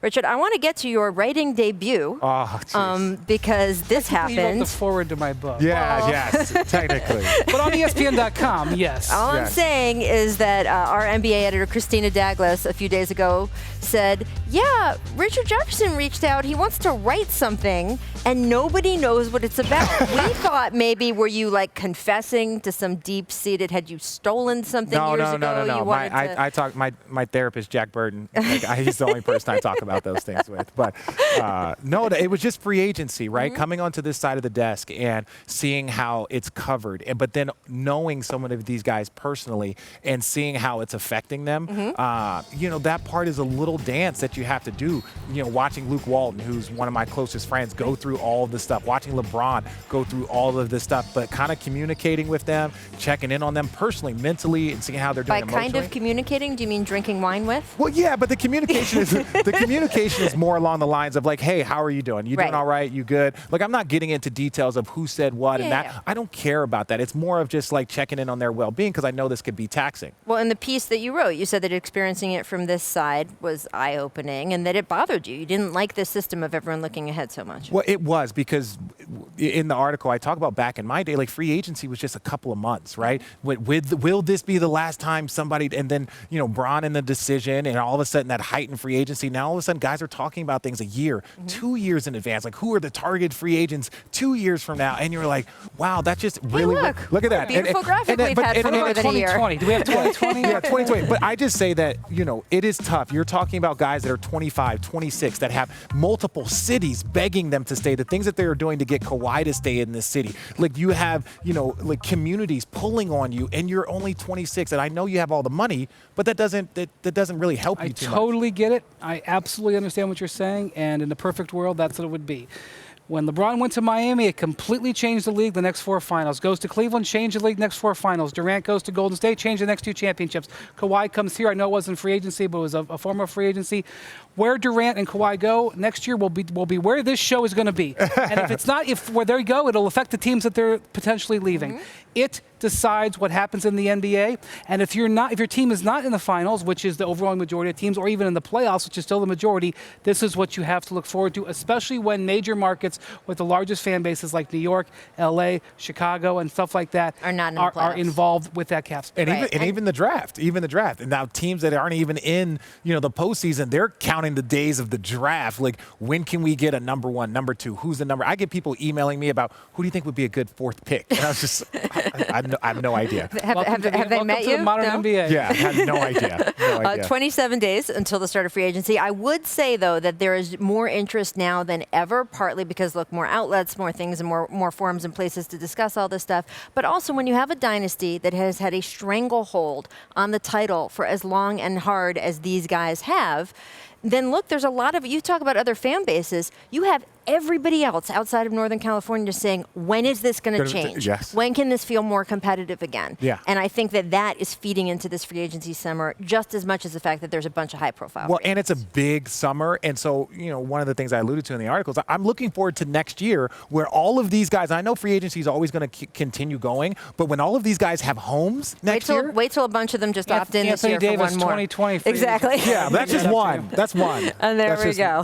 Richard, I want to get to your writing debut because this happened. You wrote the foreword to my book. Yeah, yes, technically. But on ESPN.com, yes. All I'm saying is that our NBA editor, Christina Douglas, a few days ago said, yeah, Richard Jefferson reached out. He wants to write something, and nobody knows what it's about. We thought maybe were you like confessing to some deep-seated, had you stolen something years ago? No. My therapist, Jack Burton, he's the only person I talk about those things with. But no, it was just free agency, right? Coming onto this side of the desk and seeing how it's covered, but then knowing some of these guys personally and seeing how it's affecting them, that part is a little dance that you have to do. Watching Luke Walton, who's one of my closest friends, go through all of this stuff, watching LeBron go through all of this stuff, but kind of communicating with them, checking in on them personally, mentally, and seeing how they're doing emotionally. By kind of communicating, do you mean drinking wine with? Well, yeah, but the communication is more along the lines of like, hey, how are you doing? You doing all right? You good? Like, I'm not getting into details of who said what and that. Yeah. I don't care about that. It's more of just like checking in on their well-being because I know this could be taxing. Well, in the piece that you wrote, you said that experiencing it from this side was eye-opening and that it bothered you. You didn't like this system of everyone looking ahead so much. Well, it was because in the article I talk about back in my day, like free agency was just a couple of months, right? Will this be the last time somebody, and then, Bron in the decision and all of a sudden that heightened free agency. Now all of a sudden guys are talking about things a year, 2 years in advance. Like who are the target free agents 2 years from now? And you're like, wow, that's just really, look at that. Beautiful graphic we've had for more than a year. Do we have 2020? Yeah, 2020. But I just say that, it is tough. You're talking about guys that are 25, 26 that have multiple cities begging them to stay. The things that they are doing to get Kawhi to stay in this city. Like you have, like communities pulling on you, and you're only 26. And I know you have all the money, but that doesn't really help you too much. I totally get it. I absolutely understand what you're saying. And in the perfect world, that's what it would be. When LeBron went to Miami, it completely changed the league, the next 4 finals. Goes to Cleveland, changed the league, next 4 finals. Durant goes to Golden State, changed the next 2 championships. Kawhi comes here. I know it wasn't free agency, but it was a former free agency. Where Durant and Kawhi go next year will be where this show is going to be. And if it's not, where they go, it'll affect the teams that they're potentially leaving. It decides what happens in the NBA. And if your team is not in the finals, which is the overwhelming majority of teams, or even in the playoffs, which is still the majority, this is what you have to look forward to, especially when major markets with the largest fan bases like New York, LA, Chicago, and stuff like that are involved with that cap space. And even the draft. And now teams that aren't even in, the postseason, they're counting the days of the draft. Like, when can we get a number 1, number 2? Who's the number? I get people emailing me about who do you think would be a good 4th pick? And I was just, I have no idea. Have they met you? The modern NBA. Yeah, I have no idea. 27 days until the start of free agency. I would say, though, that there is more interest now than ever, partly because, look, more outlets, more things, and more forums and places to discuss all this stuff. But also when you have a dynasty that has had a stranglehold on the title for as long and hard as these guys have, then look, there's a lot of, you talk about other fan bases, you have everybody else outside of Northern California saying, when is this going to change? Yes. When can this feel more competitive again? Yeah. And I think that is feeding into this free agency summer just as much as the fact that there's a bunch of high profile. Well, and it's a big summer. And so, one of the things I alluded to in the article is I'm looking forward to next year where all of these guys, I know free agency is always going to continue going, but when all of these guys have homes next year. Wait till a bunch of them just opt in this year Davis, for one more. 2020 exactly. Yeah, that's just one. That's one. And there we go.